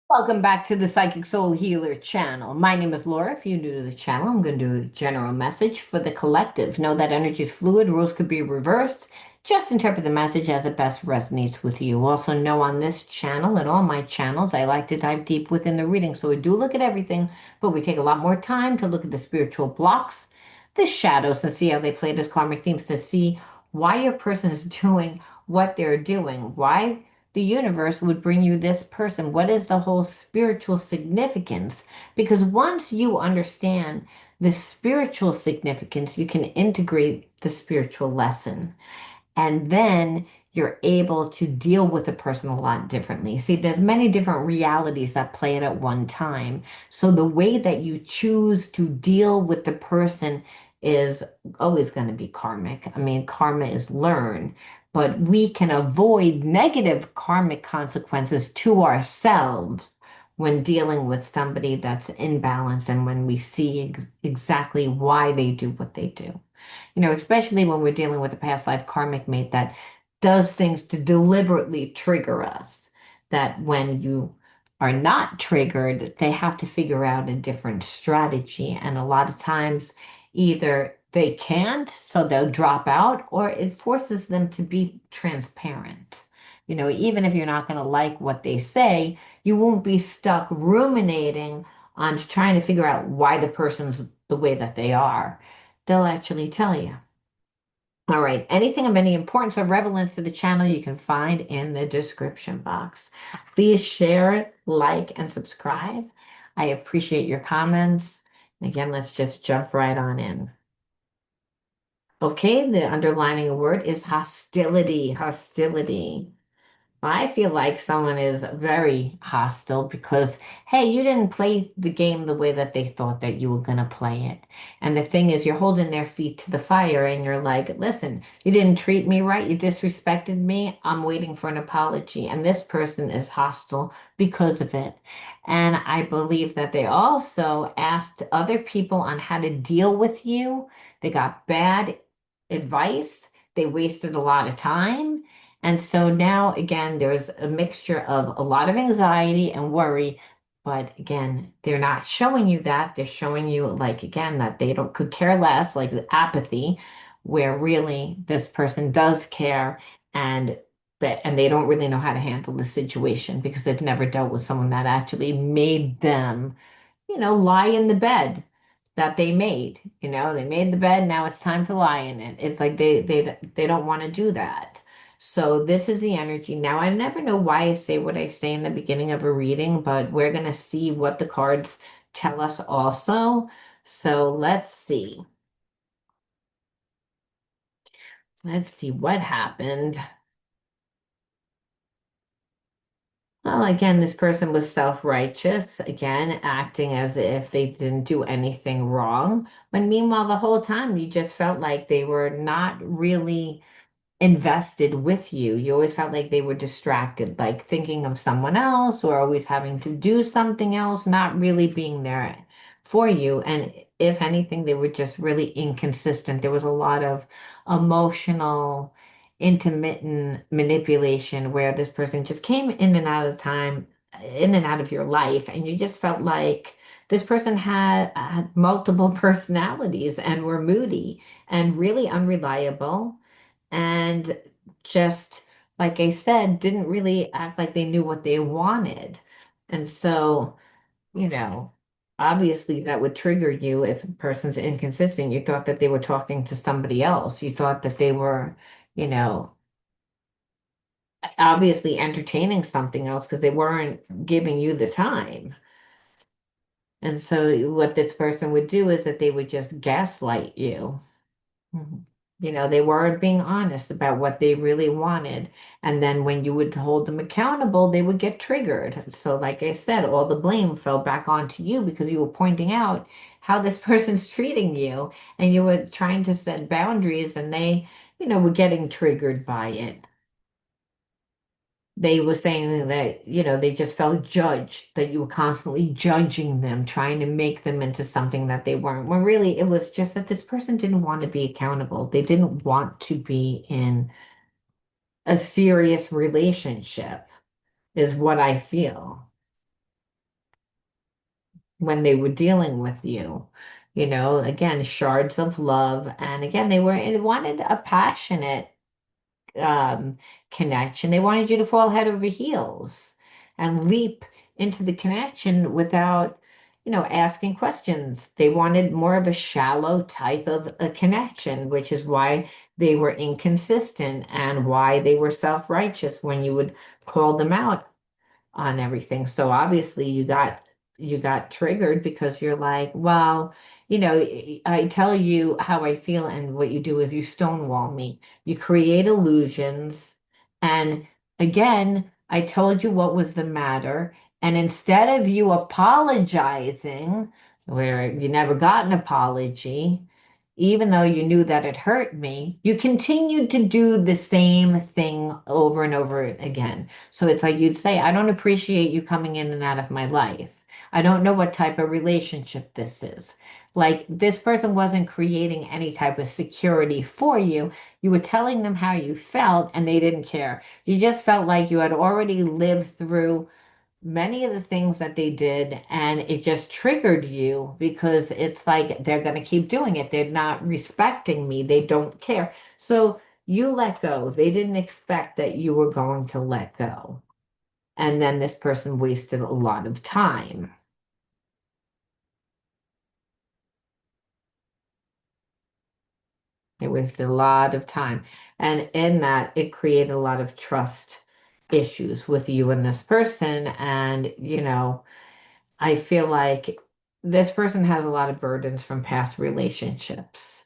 Welcome back to the Psychic Soul Healer channel. My name is Laura. If you're new to the channel, I'm going to do a general message for the collective. Know that energy is fluid, rules could be reversed. Just interpret the message as it best resonates with you. Also, know on this channel and all my channels, I like to dive deep within the reading. So we do look at everything, but we take a lot more time to look at the spiritual blocks, the shadows, and see how they play as karmic themes to see why your person is doing what they're doing. Why the universe would bring you this person. What is the whole spiritual significance? Because once you understand the spiritual significance, you can integrate the spiritual lesson. And then you're able to deal with the person a lot differently. See, there's many different realities that play it at one time. So the way that you choose to deal with the person is always going to be karmic. I mean, karma is learned, but we can avoid negative karmic consequences to ourselves when dealing with somebody that's in balance and when we see exactly why they do what they do. Especially when we're dealing with a past life karmic mate that does things to deliberately trigger us. That when you are not triggered, they have to figure out a different strategy. And a lot of times, either they can't, so they'll drop out, or it forces them to be transparent. Even if you're not going to like what they say, you won't be stuck ruminating on trying to figure out why the person's the way that they are. They'll actually tell you. All right. Anything of any importance or relevance to the channel you can find in the description box. Please share, like, and subscribe. I appreciate your comments. Again, let's just jump right on in. Okay, the underlining word is hostility. Hostility. I feel like someone is very hostile because, hey, you didn't play the game the way that they thought that you were going to play it. And the thing is, you're holding their feet to the fire and you're like, listen, you didn't treat me right. You disrespected me. I'm waiting for an apology. And this person is hostile because of it. And I believe that they also asked other people on how to deal with you. They got bad advice. They wasted a lot of time. And so now, again, there's a mixture of a lot of anxiety and worry. But again, they're not showing you that. They're showing you, like, again, that they don't could care less, like the apathy, where really this person does care and and they don't really know how to handle the situation because they've never dealt with someone that actually made them lie in the bed that they made. They made the bed, now it's time to lie in it. It's like they don't want to do that. So this is the energy. Now I never know why I say what I say in the beginning of a reading, but we're going to see what the cards tell us also. So let's see. Let's see what happened. Well, again, this person was self-righteous, again, acting as if they didn't do anything wrong. When meanwhile, the whole time you just felt like they were not really invested with you. You always felt like they were distracted, like thinking of someone else or always having to do something else, not really being there for you. And if anything, they were just really inconsistent. There was a lot of emotional, intermittent manipulation where this person just came in and out of time, in and out of your life, and you just felt like this person had multiple personalities and were moody and really unreliable and just, like I said, didn't really act like they knew what they wanted. And so, you know, obviously that would trigger you if a person's inconsistent. You thought that they were talking to somebody else. You thought that they were, you know, obviously entertaining something else because they weren't giving you the time. And so what this person would do is that they would just gaslight you. Mhm. They weren't being honest about what they really wanted. And then when you would hold them accountable, they would get triggered. So, like I said, all the blame fell back onto you because you were pointing out how this person's treating you and you were trying to set boundaries and they were getting triggered by it. They were saying that they just felt judged, that you were constantly judging them, trying to make them into something that they weren't. When really it was just that this person didn't want to be accountable. They didn't want to be in a serious relationship, is what I feel. when they were dealing with you. Again, shards of love. And again, they wanted a passionate um, connection. They wanted you to fall head over heels and leap into the connection without, asking questions. They wanted more of a shallow type of a connection, which is why they were inconsistent and why they were self-righteous when you would call them out on everything. So obviously you got triggered because you're like, well, I tell you how I feel, and what you do is you stonewall me. You create illusions. And again, I told you what was the matter. And instead of you apologizing, where you never got an apology, even though you knew that it hurt me, you continued to do the same thing over and over again. So it's like you'd say, I don't appreciate you coming in and out of my life. I don't know what type of relationship this is. Like, this person wasn't creating any type of security for you. You were telling them how you felt and they didn't care. You just felt like you had already lived through many of the things that they did, and it just triggered you because it's like they're going to keep doing it. They're not respecting me. They don't care. So you let go. They didn't expect that you were going to let go. And then this person wasted a lot of time. It wasted a lot of time. And in that, it created a lot of trust issues with you and this person. And, I feel like this person has a lot of burdens from past relationships.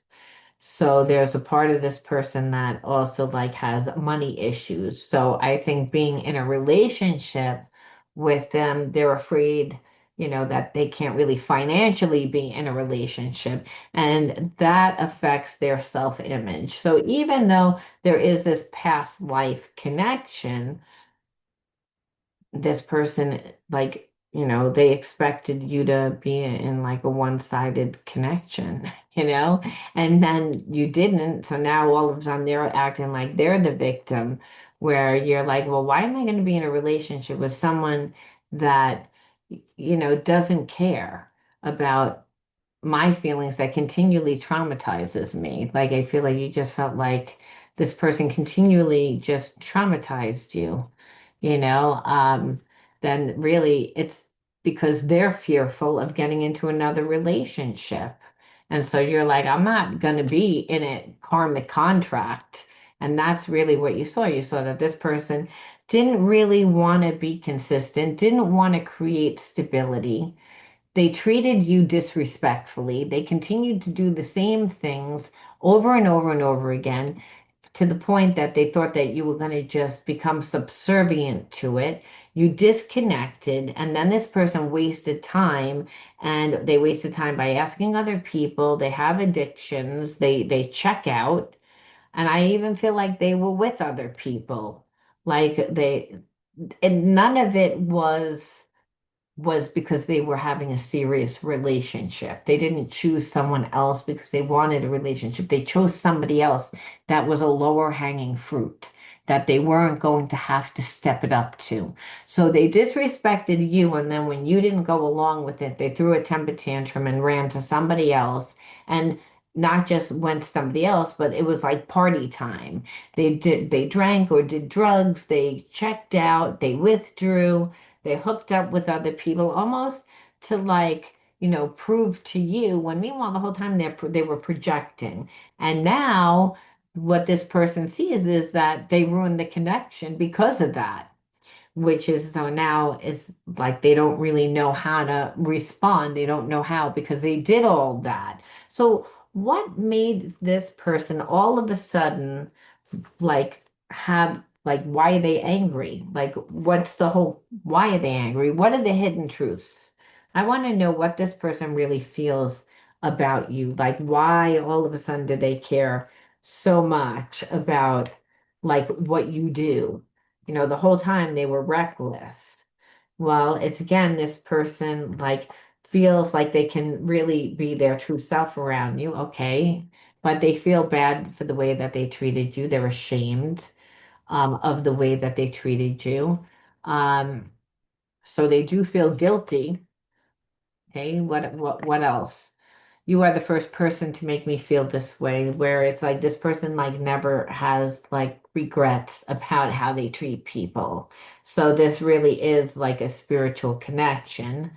So there's a part of this person that also like has money issues. So I think being in a relationship with them, they're afraid, that they can't really financially be in a relationship, and that affects their self-image. So even though there is this past life connection, this person, like, they expected you to be in like a one-sided connection, and then you didn't. So now all of a sudden they're acting like they're the victim, where you're like, well, why am I going to be in a relationship with someone that, doesn't care about my feelings, that continually traumatizes me? Like, I feel like you just felt like this person continually just traumatized you, you know, um, then really it's because they're fearful of getting into another relationship. And so you're like, I'm not going to be in a karmic contract. And that's really what you saw. You saw that this person didn't really want to be consistent, didn't want to create stability. They treated you disrespectfully. They continued to do the same things over and over and over again, to the point that they thought that you were going to just become subservient to it. You disconnected, and then this person wasted time, and they wasted time by asking other people. They have addictions. They check out, and I even feel like they were with other people. Like and none of it was because they were having a serious relationship. They didn't choose someone else because they wanted a relationship. They chose somebody else that was a lower hanging fruit that they weren't going to have to step it up to. So they disrespected you, and then when you didn't go along with it, they threw a temper tantrum and ran to somebody else. And not just went to somebody else, but it was like party time. They drank or did drugs, they checked out, they withdrew, they hooked up with other people, almost to like, prove to you, when meanwhile the whole time they were projecting. And now what this person sees is that they ruined the connection because of that, which is, so now it's like they don't really know how to respond. They don't know how, because they did all that. So what made this person all of a sudden like have, like, why are they angry? Like, what's the whole, why are they angry? What are the hidden truths? I want to know what this person really feels about you. Like, why all of a sudden do they care so much about like what you do? The whole time they were reckless. Well, it's again, this person like feels like they can really be their true self around you. Okay, but they feel bad for the way that they treated you. They're ashamed of the way that they treated you. Um, so they do feel guilty. Okay, what else? You are the first person to make me feel this way, where it's like this person like never has like regrets about how they treat people. So this really is like a spiritual connection.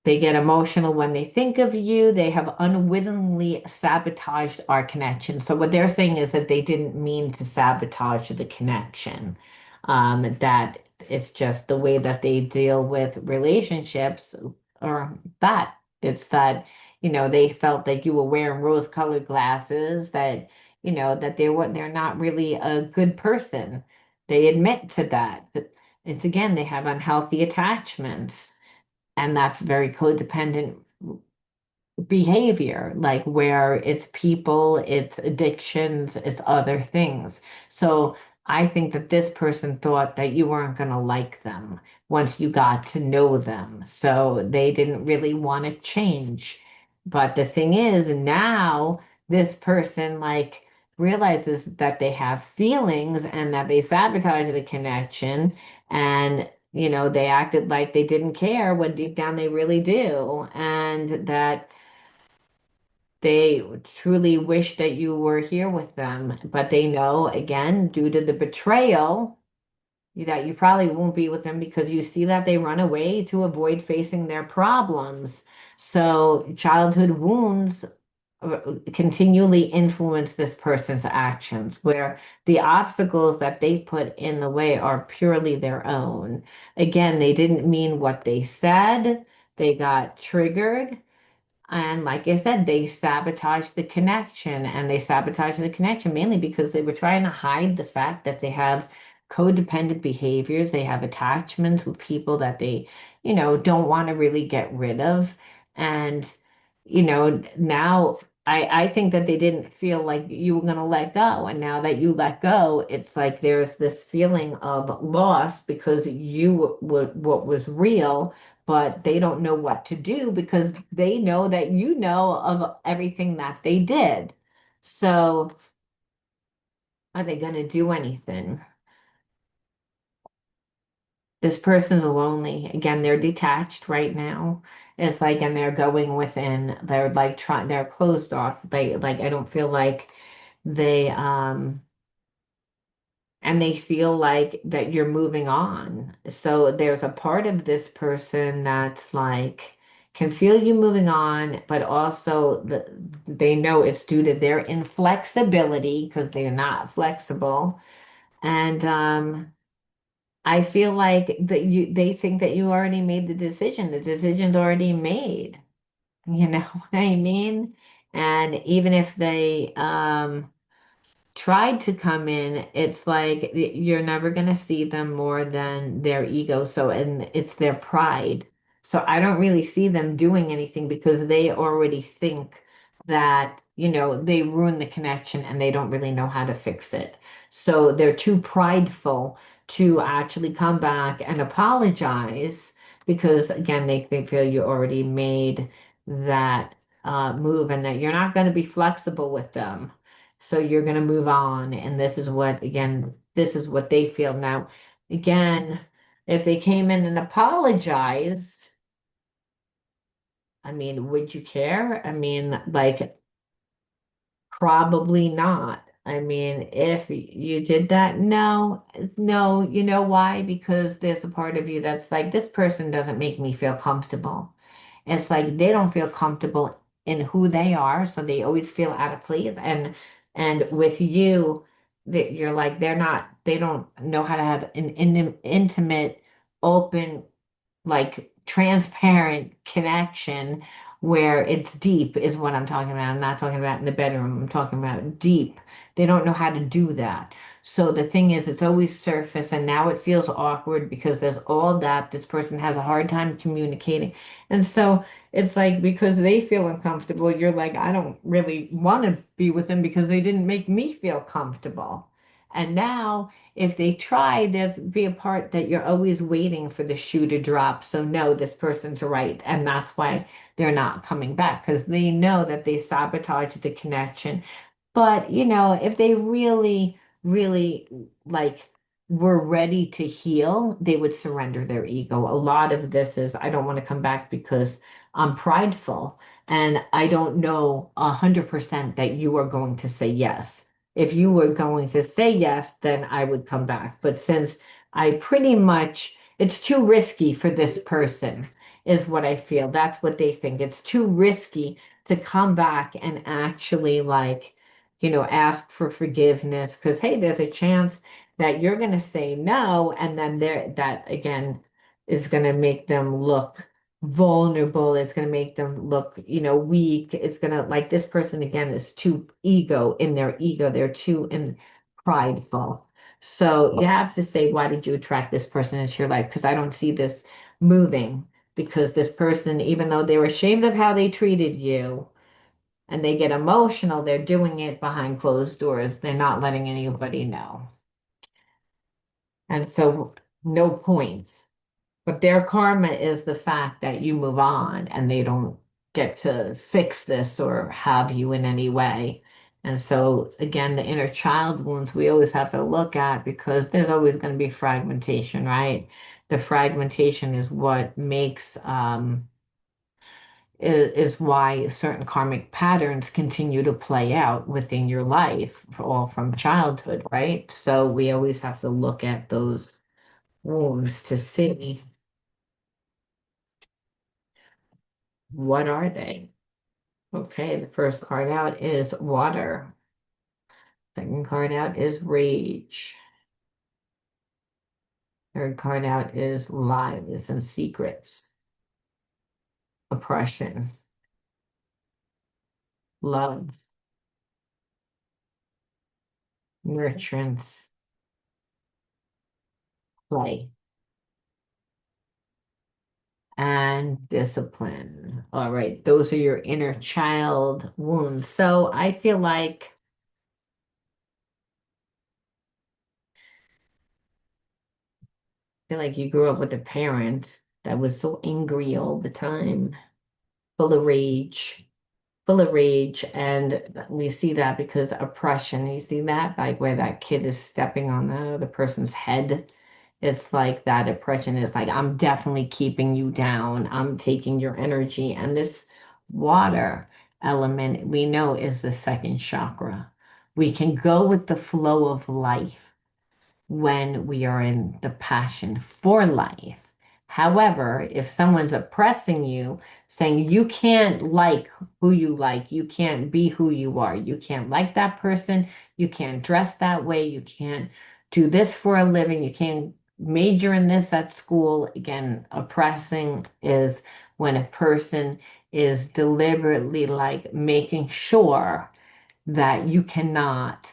They get emotional when they think of you. They have unwittingly sabotaged our connection. So what they're saying is that they didn't mean to sabotage the connection. That it's just the way that they deal with relationships, or that it's that, they felt that you were wearing rose-colored glasses, that, that they're not really a good person. They admit to that. It's again, they have unhealthy attachments, and that's very codependent behavior, like where it's people, it's addictions, it's other things. So I think that this person thought that you weren't going to like them once you got to know them. So they didn't really want to change. But the thing is, now this person like realizes that they have feelings and that they sabotage the connection, and they acted like they didn't care when deep down they really do, and that they truly wish that you were here with them, but they know, again, due to the betrayal, that you probably won't be with them because you see that they run away to avoid facing their problems. So, childhood wounds continually influence this person's actions, where the obstacles that they put in the way are purely their own. Again, they didn't mean what they said, they got triggered, and like I said, they sabotaged the connection, and they sabotaged the connection mainly because they were trying to hide the fact that they have codependent behaviors. They have attachments with people that they, don't want to really get rid of. And, now I think that they didn't feel like you were going to let go. And now that you let go, it's like there's this feeling of loss because you were what was real, but they don't know what to do because they know that you know of everything that they did. So are they going to do anything? This person's lonely. Again, they're detached right now. It's like, and they're going within. They're like trying, they're closed off. They like, I don't feel like they, and they feel like that you're moving on. So there's a part of this person that's like can feel you moving on, but also they know it's due to their inflexibility because they're not flexible. And I feel like that they think that you already made the decision. The decision's already made. You know what I mean? And even if they tried to come in, it's like you're never going to see them more than their ego. So, and it's their pride. So I don't really see them doing anything because they already think that, they ruined the connection and they don't really know how to fix it. So they're too prideful to actually come back and apologize because, again, they feel you already made that move and that you're not going to be flexible with them. So you're going to move on. And this is what, again, this is what they feel now. Again, if they came in and apologized, I mean, would you care? I mean, like, probably not. I mean, if you did that, no, no, you know why? Because there's a part of you that's like, this person doesn't make me feel comfortable. It's like they don't feel comfortable in who they are, so they always feel out of place. And with you, that you're like they don't know how to have an intimate, open, like transparent connection where it's deep is what I'm talking about. I'm not talking about in the bedroom. I'm talking about deep. They don't know how to do that. So the thing is, it's always surface, and now it feels awkward because there's all that. This person has a hard time communicating. And so it's like because they feel uncomfortable, you're like, I don't really want to be with them because they didn't make me feel comfortable. And now if they try, there's be a part that you're always waiting for the shoe to drop. So no, this person's right. And that's why they're not coming back because they know that they sabotaged the connection. But if they really, really like were ready to heal, they would surrender their ego. A lot of this is, I don't want to come back because I'm prideful and I don't know 100% that you are going to say yes. If you were going to say yes, then I would come back. But since I pretty much, it's too risky for this person, is what I feel. That's what they think. It's too risky to come back and actually, like, ask for forgiveness because, hey, there's a chance that you're going to say no, and then that again is going to make them look vulnerable. It's going to make them look, weak. It's going to, like, this person again is too ego in their ego. They're too prideful. So you have to say, why did you attract this person into your life? Because I don't see this moving. Because this person, even though they were ashamed of how they treated you, and they get emotional, they're doing it behind closed doors. They're not letting anybody know. And so no points. But their karma is the fact that you move on and they don't get to fix this or have you in any way. And so again, the inner child wounds we always have to look at because there's always going to be fragmentation, right? The fragmentation is what makes is why certain karmic patterns continue to play out within your life, all from childhood, right? So we always have to look at those wounds to see what are they. Okay, the first card out is water. Second card out is rage. Third card out is lies and secrets, oppression, love, nurturance, play, and discipline. All right, those are your inner child wounds. So I feel like you grew up with a parent that was so angry all the time, full of rage, and we see that because oppression. You see that like where that kid is stepping on the other person's head. It's like that oppression is like, I'm definitely keeping you down. I'm taking your energy. And this water element we know is the second chakra. We can go with the flow of life when we are in the passion for life. However, if someone's oppressing you, saying you can't like who you like, you can't be who you are, you can't like that person, you can't dress that way, you can't do this for a living, you can't major in this at school. Again, oppressing is when a person is deliberately like making sure that you cannot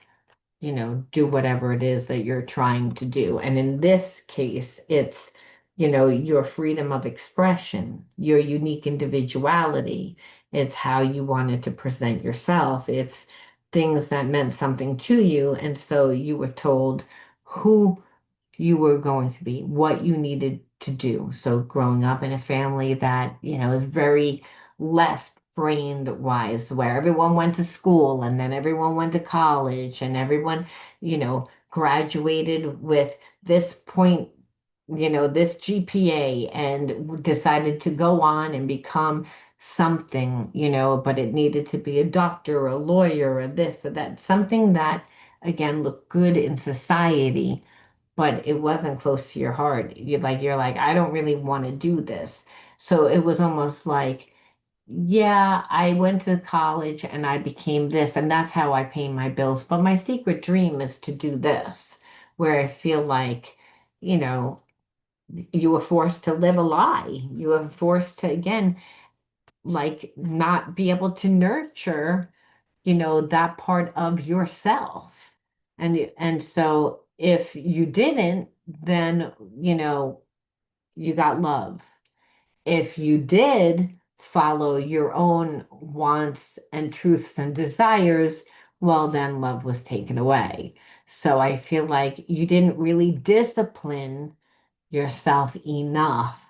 do whatever it is that you're trying to do. And in this case, it's, your freedom of expression, your unique individuality. It's how you wanted to present yourself. It's things that meant something to you. And so you were told who you were going to be, what you needed to do. So growing up in a family that, is very left brained wise, where everyone went to school and then everyone went to college and everyone, graduated with this point, this GPA and decided to go on and become something, but it needed to be a doctor or a lawyer or this or that, something that again looked good in society but it wasn't close to your heart. You're like, I don't really want to do this. So it was almost like, yeah, I went to college and I became this, and that's how I pay my bills. But my secret dream is to do this, where I feel like, you know, you were forced to live a lie. You were forced to, again, like not be able to nurture that part of yourself. And so if you didn't, then, you got love. If you did follow your own wants and truths and desires, well, then love was taken away. So I feel like you didn't really discipline yourself enough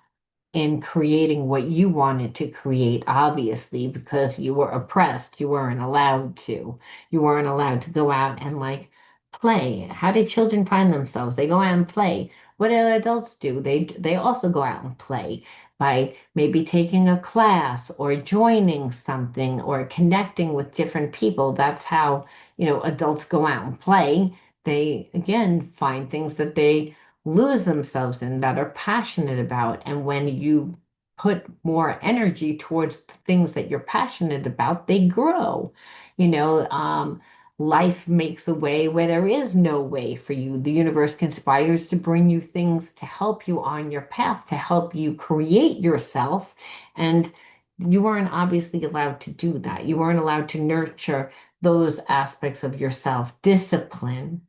in creating what you wanted to create, obviously, because you were oppressed. You weren't allowed to. You weren't allowed to go out and like Play. How do children find themselves? They go out and play. What do adults do? They also go out and play by maybe taking a class or joining something or connecting with different people. That's how, adults go out and play. They again find things that they lose themselves in that are passionate about. And when you put more energy towards the things that you're passionate about, they grow. You know, life makes a way where there is no way for you. The universe conspires to bring you things to help you on your path, to help you create yourself. And you weren't obviously allowed to do that. You weren't allowed to nurture those aspects of yourself, discipline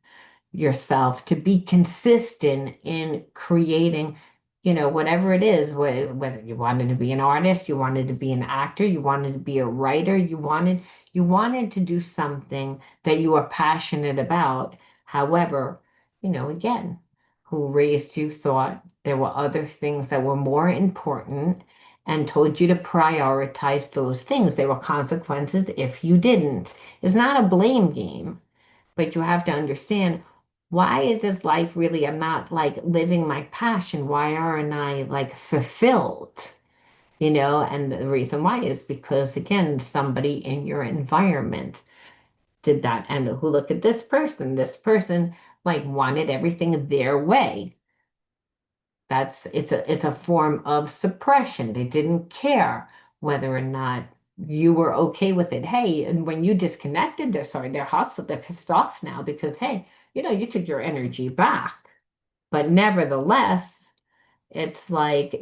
yourself, to be consistent in creating, whatever it is, whether you wanted to be an artist, you wanted to be an actor, you wanted to be a writer, you wanted to do something that you are passionate about. However, again, who raised you thought there were other things that were more important and told you to prioritize those things. There were consequences if you didn't. It's not a blame game, but you have to understand, why is this life really, I'm not like living my passion. Why aren't I like fulfilled? And the reason why is because, again, somebody in your environment did that. And who, look at this person like wanted everything their way. It's a form of suppression. They didn't care whether or not you were okay with it. Hey, and when you disconnected, they're sorry, they're hostile, they're pissed off now because, hey, you took your energy back. But nevertheless, it's like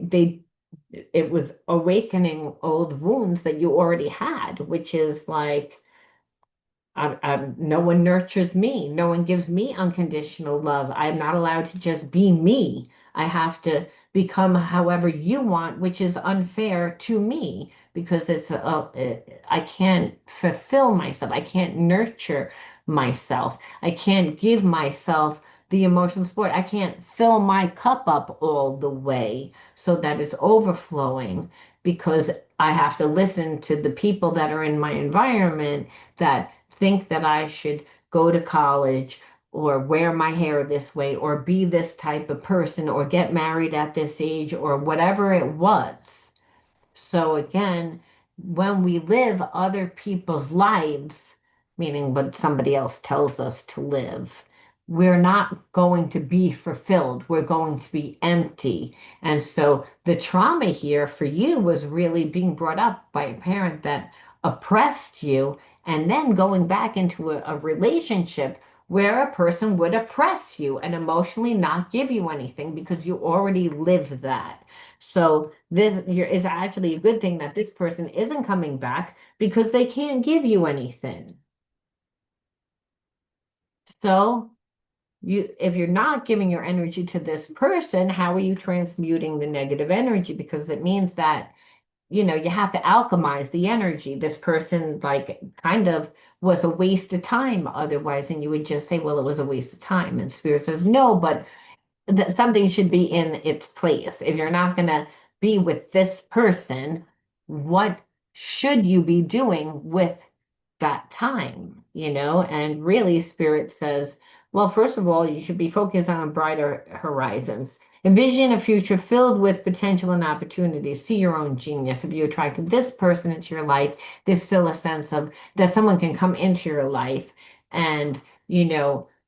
it was awakening old wounds that you already had, which is like, no one nurtures me. No one gives me unconditional love. I'm not allowed to just be me. I have to become however you want, which is unfair to me because I can't fulfill myself. I can't nurture myself. I can't give myself the emotional support. I can't fill my cup up all the way so that it's overflowing because I have to listen to the people that are in my environment that think that I should go to college or wear my hair this way or be this type of person or get married at this age or whatever it was. So again, when we live other people's lives, meaning what somebody else tells us to live, we're not going to be fulfilled. We're going to be empty. And so the trauma here for you was really being brought up by a parent that oppressed you, and then going back into a relationship where a person would oppress you and emotionally not give you anything because you already lived that. So is actually a good thing that this person isn't coming back because they can't give you anything. So if you're not giving your energy to this person, how are you transmuting the negative energy? Because that means that, you have to alchemize the energy. This person like kind of was a waste of time otherwise, and you would just say, well, it was a waste of time. And spirit says, no, but that something should be in its place. If you're not going to be with this person, what should you be doing with that time? And really, Spirit says, well, first of all, you should be focused on brighter horizons. Envision a future filled with potential and opportunities. See your own genius. If you attracted this person into your life, there's still a sense of that someone can come into your life and,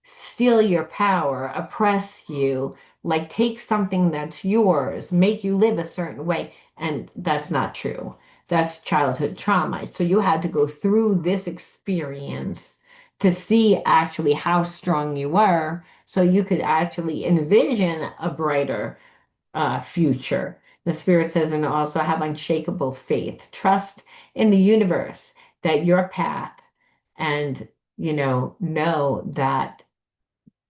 steal your power, oppress you, like take something that's yours, make you live a certain way. And that's not true. That's childhood trauma. So you had to go through this experience to see actually how strong you were so you could actually envision a brighter future. The spirit says, and also have unshakable faith, trust in the universe that your path, and know that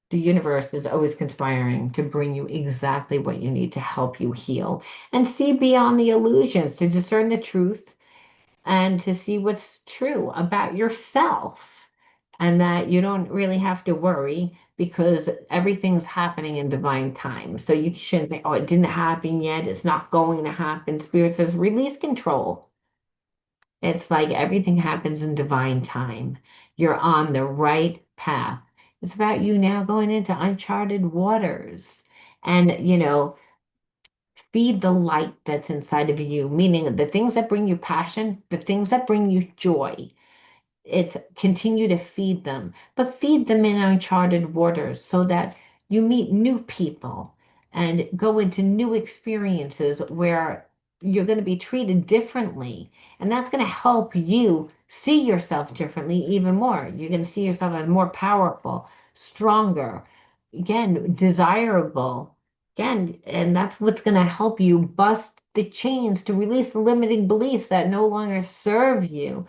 the universe is always conspiring to bring you exactly what you need to help you heal and see beyond the illusions, to discern the truth and to see what's true about yourself. And that you don't really have to worry because everything's happening in divine time. So you shouldn't think, oh, it didn't happen yet. It's not going to happen. Spirit says, release control. It's like everything happens in divine time. You're on the right path. It's about you now going into uncharted waters. And, feed the light that's inside of you, meaning the things that bring you passion, the things that bring you joy. It's continue to feed them, but feed them in uncharted waters so that you meet new people and go into new experiences where you're going to be treated differently. And that's going to help you see yourself differently even more. You're going to see yourself as more powerful, stronger, again, desirable. Again, and that's what's going to help you bust the chains to release the limiting beliefs that no longer serve you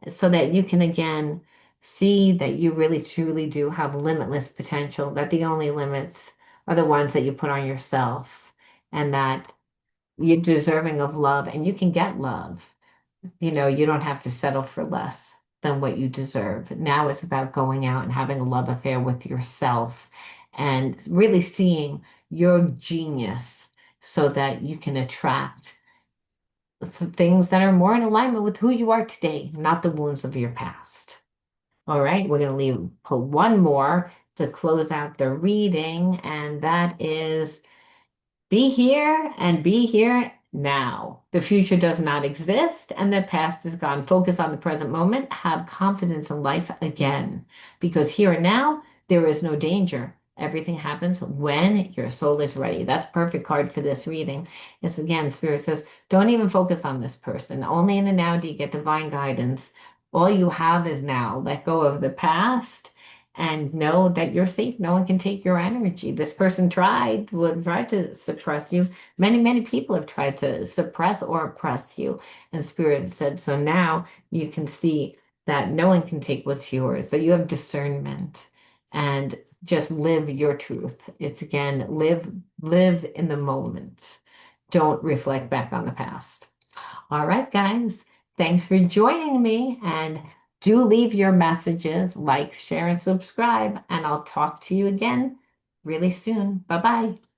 so that you can again see that you really truly do have limitless potential, that the only limits are the ones that you put on yourself, and that you're deserving of love and you can get love. You don't have to settle for less than what you deserve. Now it's about going out and having a love affair with yourself and really seeing your genius so that you can attract things that are more in alignment with who you are today, not the wounds of your past. All right, we're going to pull one more to close out the reading, and that is be here and be here now. The future does not exist and the past is gone. Focus on the present moment. Have confidence in life again. Because here and now, there is no danger. Everything happens when your soul is ready. That's a perfect card for this reading. It's again, Spirit says, don't even focus on this person. Only in the now do you get divine guidance. All you have is now. Let go of the past and know that you're safe. No one can take your energy. This person would try to suppress you. Many, many people have tried to suppress or oppress you. And Spirit said, so now you can see that no one can take what's yours, that you have discernment and just live your truth. It's again, live in the moment. Don't reflect back on the past. All right, guys. Thanks for joining me. And do leave your messages, like, share, and subscribe. And I'll talk to you again really soon. Bye bye.